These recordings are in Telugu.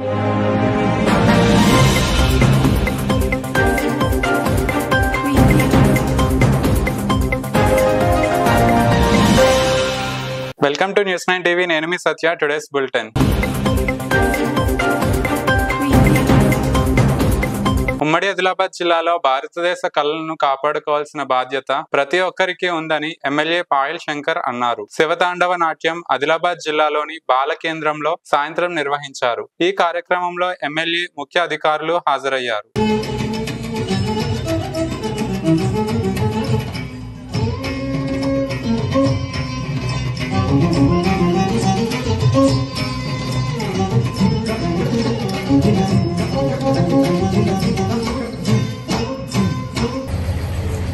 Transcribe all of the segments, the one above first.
Welcome to News 9 TV. నేను మీ సత్య. Today's bulletin. ఉమ్మడి ఆదిలాబాద్ జిల్లాలో భారతదేశ కళలను కాపాడుకోవాల్సిన బాధ్యత ప్రతి ఒక్కరికి ఉందని ఎమ్మెల్యే పాయల్ శంకర్ అన్నారు. శివతాండవ నాట్యం ఆదిలాబాద్ జిల్లాలోని బాల కేంద్రంలో సాయంత్రం నిర్వహించారు. ఈ కార్యక్రమంలో ఎమ్మెల్యే ముఖ్య అధికారులు హాజరయ్యారు.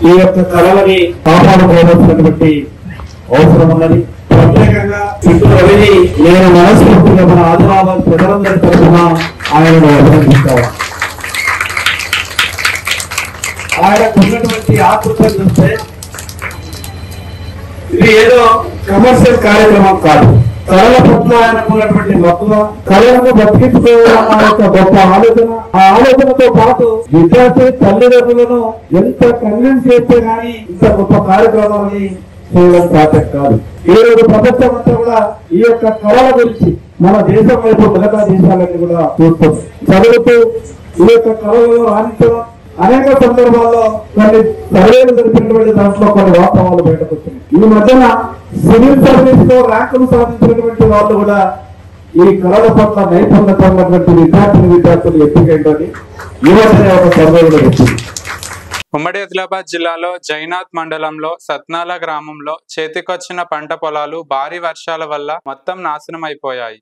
ఈ యొక్క కళలని కాపాడుకోవాల్సినటువంటి అవసరం ఉన్నది. ప్రత్యేకంగా రవిని నేను మనస్ఫూర్తిగా మన ఆదిలాబాద్ ప్రజలందరి తరఫున ఆయనను అభినందిస్తాను. ఆయనకు ఉన్నటువంటి ఆతృత చూస్తే ఇది ఏదో కమర్షియల్ కార్యక్రమం కాదు. కళల పట్ల ఆయనకు ఉన్నటువంటి మక్కువ, కళలను బతికించుకోవాలన్న ఒక గొప్ప ఆలోచన. ఆ ఆలోచనతో పాటు విద్యార్థి తల్లిదండ్రులను ఎంత కన్విన్స్ చేస్తే గానీ ఇంత గొప్ప కార్యక్రమాన్ని చేయడం సాధ్యం కాదు. ఈ రోజు ప్రపంచం అంతా కూడా ఈ యొక్క కళల గురించి మన దేశం వైపు మిగతా దేశాలన్నీ కూడా చూస్తుంది. చదువుతూ ఈ యొక్క కళలలో రాణించడం అనేక సందర్భాల్లో కొన్ని సర్వేలు జరిపినటువంటి దాంట్లో కొన్ని వాస్తవాలు బయటకు వచ్చినాయి. ఈ మధ్యన సివిల్ సర్వీస్ లో ర్యాంకులు సాధించినటువంటి వాళ్ళు కూడా ఈ కళల పట్ల నైపుణ్యత ఉన్నటువంటి విద్యార్థులు ఎంపికైందని యువతనే ఒక సర్వేలో వచ్చింది. ఉమ్మడి ఆదిలాబాద్ జిల్లాలో జైనాథ్ మండలంలో సత్నాల గ్రామంలో చేతికొచ్చిన పంట పొలాలు భారీ వర్షాల వల్ల మొత్తం నాశనం అయిపోయాయి.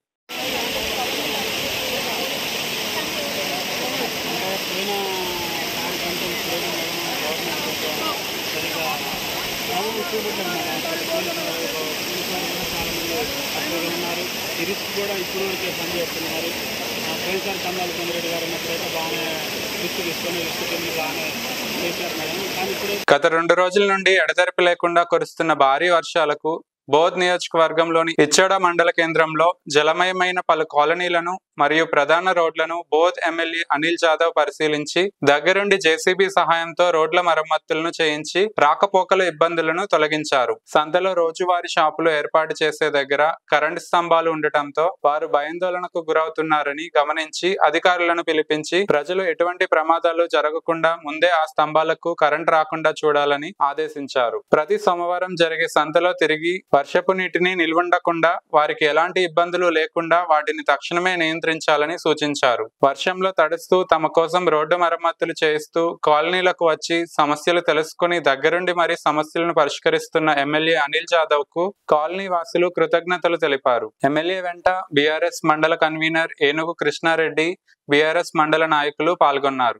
కూడా ఇప్పుడు పనిచేస్తున్నారు. పోయినసారి కన్నాలు చంద్రెడ్డి గారు ఉన్నప్పుడైతే బాగానే రిస్క్ తీసుకొని బాగానే చేశారు మేడం. కానీ ఇప్పుడు గత 2 రోజుల నుండి ఎడతెరిపి లేకుండా కురుస్తున్న భారీ వర్షాలకు బోధ్ నియోజకవర్గంలోని ఇచ్చోడ మండల కేంద్రంలో జలమయమైన పలు కాలనీలను మరియు ప్రధాన రోడ్లను బోధ్ ఎమ్మెల్యే అనిల్ జాదవ్ పరిశీలించి దగ్గరుండి జేసీబీ సహాయంతో రోడ్ల మరమ్మతులను చేయించి రాకపోకల ఇబ్బందులను తొలగించారు. సంతలో రోజువారీ షాపులు ఏర్పాటు చేసే దగ్గర కరెంటు స్తంభాలు ఉండటంతో వారు భయాందోళనకు గురవుతున్నారని గమనించి అధికారులను పిలిపించి ప్రజలు ఎటువంటి ప్రమాదాలు జరగకుండా ముందే ఆ స్తంభాలకు కరెంటు రాకుండా చూడాలని ఆదేశించారు. ప్రతి సోమవారం జరిగే సంతలో తిరిగి వర్షపు నీటిని నిల్వండకుండా వారికి ఎలాంటి ఇబ్బందులు లేకుండా వాటిని తక్షణమే నియంత్రించాలని సూచించారు. వర్షంలో తడుస్తూ తమ కోసం రోడ్డు మరమ్మతులు చేయిస్తూ కాలనీలకు వచ్చి సమస్యలు తెలుసుకుని దగ్గరుండి మరీ సమస్యలను పరిష్కరిస్తున్న ఎమ్మెల్యే అనిల్ జాదవ్ కు కాలనీ వాసులు కృతజ్ఞతలు తెలిపారు. ఎమ్మెల్యే వెంట బీఆర్ఎస్ మండల కన్వీనర్ ఏనుగు కృష్ణారెడ్డి, బీఆర్ఎస్ మండల నాయకులు పాల్గొన్నారు.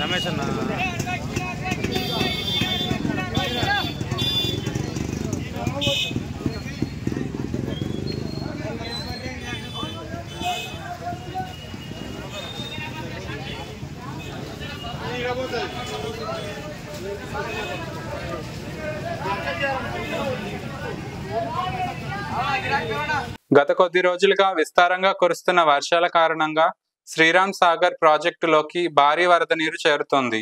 రమేష్ అన్న గత కొద్ది రోజులుగా విస్తారంగా కురుస్తున్న వర్షాల కారణంగా శ్రీరామ్ సాగర్ ప్రాజెక్టులోకి భారీ వరద నీరు చేరుతోంది.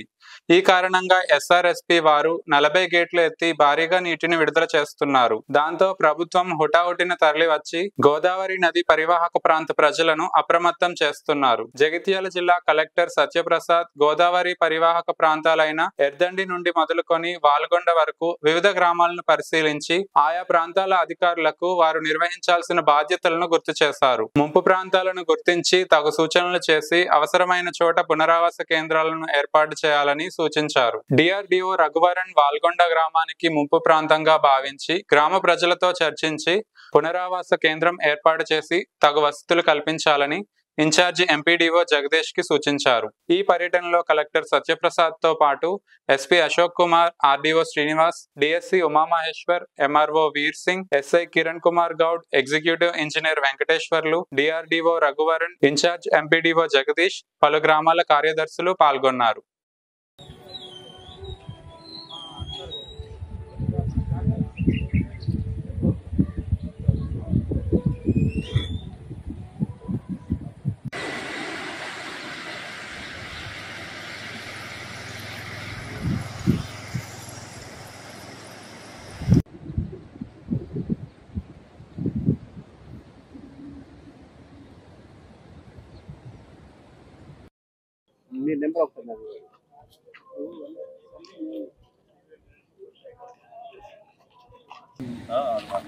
ఈ కారణంగా ఎస్ఆర్ఎస్పీ వారు 40 గేట్లు ఎత్తి భారీగా నీటిని విడుదల చేస్తున్నారు. దాంతో ప్రభుత్వం హుటాహుటిన తరలి వచ్చి గోదావరి నది పరివాహక ప్రాంత ప్రజలను అప్రమత్తం చేస్తున్నారు. జగిత్యాల జిల్లా కలెక్టర్ సత్యప్రసాద్ గోదావరి పరివాహక ప్రాంతాలైన ఎర్దండి నుండి మొదలుకొని వాల్గొండ వరకు వివిధ గ్రామాలను పరిశీలించి ఆయా ప్రాంతాల అధికారులకు వారు నిర్వహించాల్సిన బాధ్యతలను గుర్తు చేశారు. ముంపు ప్రాంతాలను గుర్తించి తగు సూచనలు చేసి అవసరమైన చోట పునరావాస కేంద్రాలను ఏర్పాటు చేయాలని సూచించారు. డిఆర్డిఓ రఘువరన్ వాల్గొండ గ్రామానికి ముంపు ప్రాంతంగా భావించి గ్రామ ప్రజలతో చర్చించి పునరావాస కేంద్రం ఏర్పాటు చేసి తగు వసతులు కల్పించాలని ఇన్ఛార్జి ఎంపీడీఓ జగదీష్ కి సూచించారు. ఈ పర్యటనలో కలెక్టర్ సత్యప్రసాద్ తో పాటు SP Ashok Kumar, RDO Srinivas, DSC Umamaheshwar, MRO Veer Singh, SI Kiran Kumar Goud, executive engineer Venkateswarlu, DRDO Raghuvaran, incharge MPDO Jagadish, పలు గ్రామాల కార్యదర్శులు పాల్గొన్నారు.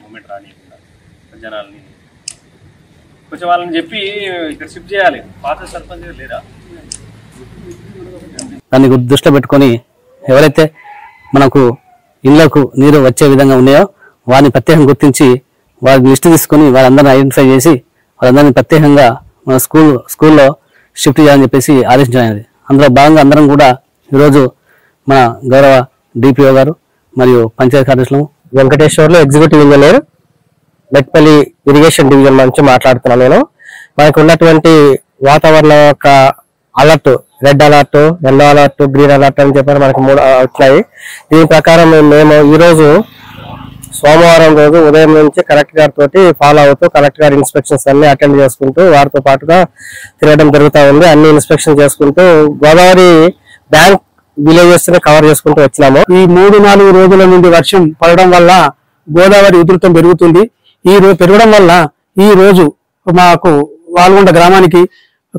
మూమెంట్ రానియకుండా జనాల్ని కొంచెం వాళ్ళని చెప్పి ఇక్కడ షిఫ్ట్ చేయాలి. పాత సర్పంచ్ లేరా దాన్ని దృష్టిలో పెట్టుకొని ఎవరైతే మనకు ఇళ్లకు నీరు వచ్చే విధంగా ఉన్నాయో వారిని ప్రత్యేకంగా గుర్తించి వారి లిస్ట్ తీసుకొని వాళ్ళందరినీ ఐడెంటిఫై చేసి వాళ్ళందరినీ ప్రత్యేకంగా మన స్కూల్లో షిఫ్ట్ చేయాలని చెప్పేసి ఆదేశించాలి. అందులో భాగంగా అందరం కూడా ఈరోజు మన గౌరవ డిపిఓ గారు మరియు పంచాయతీ కార్యదర్శులు Venkateswarlu executive engineer Metpally irrigation division నుంచి మాట్లాడుతున్నాను. నేను మనకు ఉన్నటువంటి వాతావరణం యొక్క alert, red alert, yellow alert, green alert అని చెప్పి మనకు 3 వచ్చినాయి. దీని ప్రకారం మేము ఈరోజు సోమవారం రోజు ఉదయం నుంచి కలెక్టర్ గారితో ఫాలో అవుతూ కలెక్టర్ గారి ఇన్స్పెక్షన్స్ అన్ని అటెండ్ చేసుకుంటూ వారితో పాటుగా తిరగడం జరుగుతూ ఉంది. అన్ని ఇన్స్పెక్షన్ చేసుకుంటూ గోదావరి బ్యాంక్ విలేజెస్ ని కవర్ చేసుకుంటూ వచ్చినాము. ఈ 3-4 రోజుల నుండి వర్షం పడడం వల్ల గోదావరి ఉధృతం పెరుగుతుంది. ఈ రోజు పెరగడం వల్ల ఈ రోజు మాకు వాల్గొండ గ్రామానికి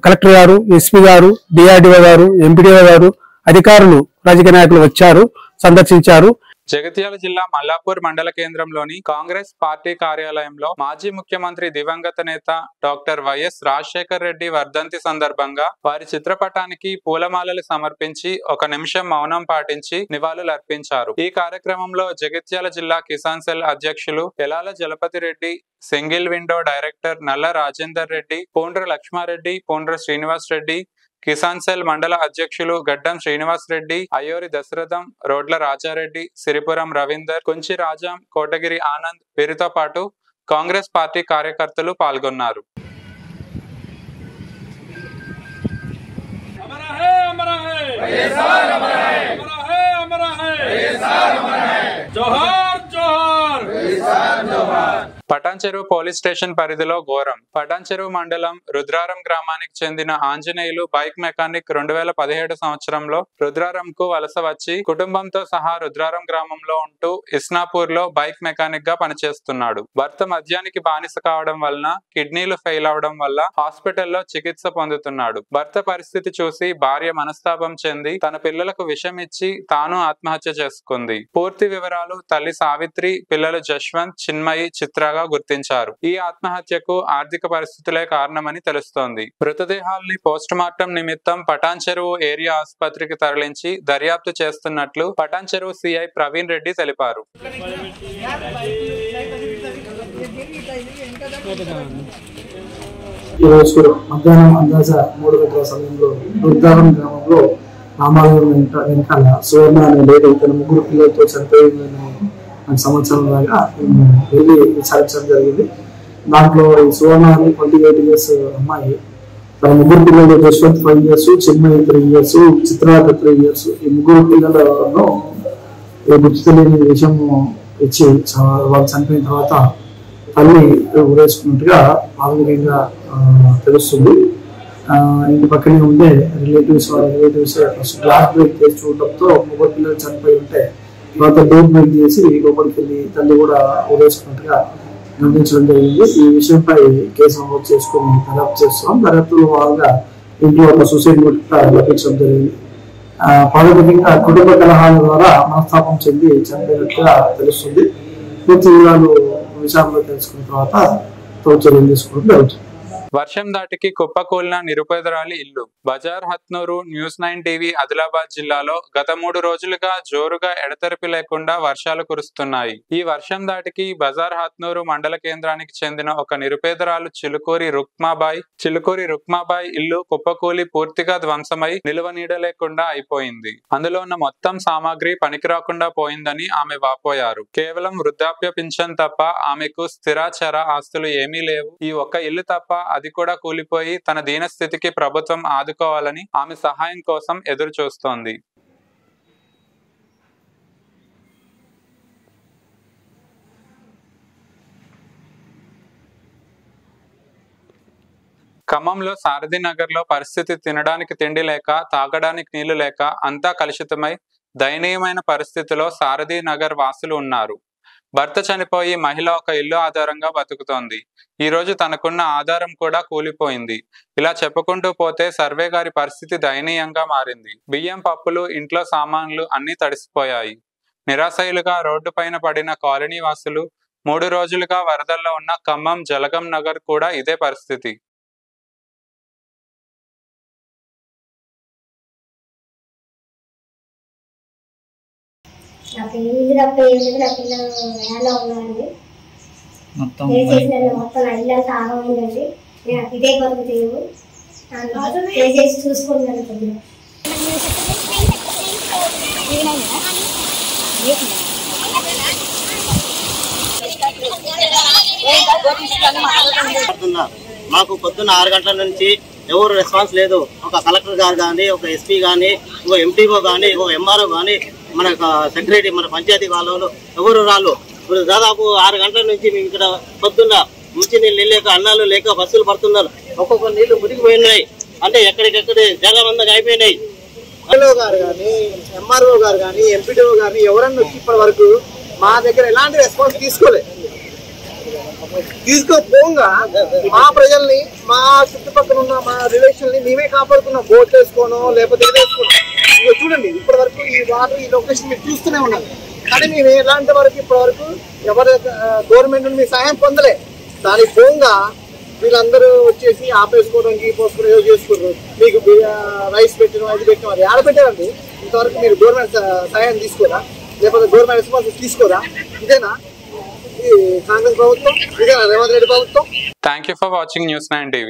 కలెక్టర్ గారు, ఎస్పీ గారు, డిఆర్డిఓ గారు, ఎంపీడీఓ గారు, అధికారులు, రాజకీయ నాయకులు వచ్చారు, సందర్శించారు. జగిత్యాల జిల్లా మల్లాపూర్ మండల కేంద్రంలోని కాంగ్రెస్ పార్టీ కార్యాలయంలో మాజీ ముఖ్యమంత్రి దివంగత నేత డాక్టర్ వైఎస్ రాజశేఖర్ రెడ్డి వర్ధంతి సందర్భంగా వారి చిత్రపటానికి పూలమాలలు సమర్పించి 1 నిమిషం మౌనం పాటించి నివాళులు అర్పించారు. ఈ కార్యక్రమంలో జగిత్యాల జిల్లా కిసాన్ సెల్ అధ్యక్షులు Elala Jalapathi Reddy, single window director Nalla Rajender Reddy, Pondra Laxmareddy, Pondra Srinivas Reddy, Kisan cell మండల అధ్యక్షులు గడ్డం శ్రీనివాస్ రెడ్డి, అయ్యోరి దశరథం, రోడ్ల రాజారెడ్డి, సిరిపురం రవీందర్, కుంచి రాజాం, కోటగిరి ఆనంద్ వీరితో పాటు కాంగ్రెస్ పార్టీ కార్యకర్తలు పాల్గొన్నారు. పటాన్చెరు పోలీస్ స్టేషన్ పరిధిలో ఘోరం. పటాన్చెరు మండలం రుద్రారం గ్రామానికి చెందిన ఆంజనేయులు బైక్ మెకానిక్ 2017 సంవత్సరంలో రుద్రారంకు వలస వచ్చి కుటుంబంతో సహా రుద్రారం గ్రామంలో ఉంటూ ఇస్నాపూర్ లో బైక్ మెకానిక్ గా పనిచేస్తున్నాడు. భర్త మద్యానికి బానిస కావడం వలన కిడ్నీలు ఫెయిల్ అవడం వల్ల హాస్పిటల్లో చికిత్స పొందుతున్నాడు. భర్త పరిస్థితి చూసి భార్య మనస్తాపం చెంది తన పిల్లలకు విషం ఇచ్చి తాను ఆత్మహత్య చేసుకుంది. పూర్తి వివరాలు తల్లి సావిత్రి, పిల్లలు జశ్వంత్, చిన్మయి, చిత్రగా గుర్తించారు. ఈ ఆత్మహత్యకు ఆర్థిక పరిస్థితులే కారణమని తెలుస్తోంది. మృతదేహాల్ని పోస్ట్ మార్టం నిమిత్తం పటాన్చెరు ఏరియా ఆసుపత్రికి తరలించి దర్యాప్తు చేస్తున్నట్లు పటాన్చెరు సిఐ ప్రవీణ్ రెడ్డి తెలిపారు. ఈరోజు మధ్యాహ్నం అందాజ 3 గంటల సమయంలో రుద్రారం గ్రామంలో రామాలయం వెనకాల సువర్ణ అనే లేడీ తన 3 పిల్లలతో చనిపోయిందని సంవత్సరం లాగా వెళ్ళి విచారించడం జరిగింది. దాంట్లో ఈ సువర్ణ అని 28 ఇయర్స్ అమ్మాయి, తన 3 పిల్లలు Jaswanth 5 years, Chinmayi 3 years, Chitravata 3 years. ఈ 3 పిల్లలను గుర్తు తెలియని విషయం ఇచ్చి వాళ్ళు చనిపోయిన తర్వాత తల్లి ఊరేసుకున్నట్టుగా ప్రాథమికంగా తెలుస్తుంది. ఇంటి పక్కనే ఉండే రిలేటివ్స్ ఫస్ట్ గ్లాస్ బ్రేక్ చేసి చూడటంతో 3 పిల్లలు చనిపోయి ఉంటే తర్వాత డోర్ బ్రేక్ చేసి లోపలికి వెళ్ళి తల్లి కూడా ఊరేసుకున్నట్టుగా గమనించడం జరిగింది. ఈ విషయంపై కేసు నమోదు చేసుకుని దర్యాప్తు చేస్తున్నాం. దర్యాప్తులో భాగంగా ఇంట్లో ఒక సూసైడ్ నోట్ లభించడం జరిగింది. ప్రాథమికంగా కుటుంబ కలహాల ద్వారా మనస్తాపం చెంది చనిపోయినట్టుగా తెలుస్తుంది. పూర్తి వివరాలు విచారణలో తెలుసుకున్న తర్వాత చర్యలు తీసుకోవడం జరుగుతుంది. వర్షం దాటికి కుప్పకూలిన నిరుపేదరాలి ఇల్లు. బజార్ హత్నూరు న్యూస్ 9 టీవీ ఆదిలాబాద్ జిల్లాలో గత 3 రోజులుగా జోరుగా ఎడతెరిపి లేకుండా వర్షాలు కురుస్తున్నాయి. ఈ వర్షం దాటికి బజార్ హత్నూరు మండల కేంద్రానికి చెందిన ఒక నిరుపేదరాలు చిలుకూరి రుక్మాబాయ్ ఇల్లు కుప్పకూలి పూర్తిగా ధ్వంసమై నిలువ నీడ లేకుండా అయిపోయింది. అందులో ఉన్న మొత్తం సామాగ్రి పనికిరాకుండా పోయిందని ఆమె వాపోయారు. కేవలం వృద్ధాప్య పింఛన్ తప్ప ఆమెకు స్థిరాచర ఆస్తులు ఏమీ లేవు. ఈ ఒక్క ఇల్లు తప్ప అది కూడా కూలిపోయి తన దీన స్థితికి ప్రభుత్వం ఆదుకోవాలని ఆమె సహాయం కోసం ఎదురు చూస్తోంది. ఖమ్మంలో సారథినగర్ లో పరిస్థితి తినడానికి తిండి లేక, తాగడానికి నీళ్లు లేక అంతా కలుషితమై దయనీయమైన పరిస్థితిలో సారథినగర్ వాసులు ఉన్నారు. భర్త చనిపోయి మహిళ ఒక ఇల్లు ఆధారంగా బతుకుతోంది. ఈ రోజు తనకున్న ఆధారం కూడా కూలిపోయింది. ఇలా చెప్పుకుంటూ పోతే సర్వే గారి పరిస్థితి దయనీయంగా మారింది. బియ్యం, పప్పులు, ఇంట్లో సామాన్లు అన్ని తడిసిపోయాయి. నిరాశయులుగా రోడ్డు పైన పడిన కాలనీ వాసులు 3 రోజులుగా వరదల్లో ఉన్న ఖమ్మం జలగం నగర్ కూడా ఇదే పరిస్థితి. మాకు పొద్దున్న 6 గంటల నుంచి ఎవరు రెస్పాన్స్ లేదు. ఒక కలెక్టర్ గారు కానీ, ఒక ఎస్పీ కానీ, ఒక ఎంపీఓ కానీ, ఒక ఎంఆర్ఓ కానీ, మన సెక్రటరీ, మన పంచాయతీ వాళ్ళు ఎవరు రాళ్ళు. ఇప్పుడు దాదాపు 6 గంటల నుంచి మేము ఇక్కడ పొద్దున్న మంచి నీళ్ళు లేక, అన్నాలు లేక బస్సులు పడుతున్నారు. ఒక్కొక్క నీళ్లు మురిగిపోయినాయి. అంటే ఎక్కడికెక్కడే జగమందంగా అయిపోయినాయి. ఎంఎల్ఓ గారు కానీ, ఎంఆర్ఓ గారు కానీ, ఎంపీడీఓ గారిని ఎవరన్నా వచ్చి ఇప్పటి వరకు మా దగ్గర ఎలాంటి రెస్పాన్స్ తీసుకోపోగా మా ప్రజల్ని, మా చుట్టుపక్కల ఉన్న మా రిలేషన్ ని మేమే కాపాడుకున్నాం. బోట్ వేసుకోనో లేకపోతే ఏదేసుకోనో. ఇక చూడండి, ఇప్పటి వరకు ఈ వాటర్, ఈ లొకేషన్ మీరు చూస్తూనే ఉన్నారు. కానీ మేము ఎలాంటి వరకు ఇప్పటి వరకు ఎవరి గవర్నమెంట్ నుండి మీ సహాయం పొందలే. దానికి పోగా వీళ్ళందరూ వచ్చేసి ఆపేసుకోవడం, గీపోసుకోవడం ఏదో చేసుకుంటారు. మీకు రైస్ పెట్టడం, అది పెట్టడం, అది ఆడ పెట్టారండి. ఇంతవరకు మీరు గవర్నమెంట్ సహాయం తీసుకోరా, లేకపోతే గవర్నమెంట్ రెస్పాన్స్ తీసుకోరా? ఇదేనా కాంగ్రెస్ ప్రభుత్వం? ఇదేనా రేవంత్ రెడ్డి ప్రభుత్వం? Thank you for watching News9 TV.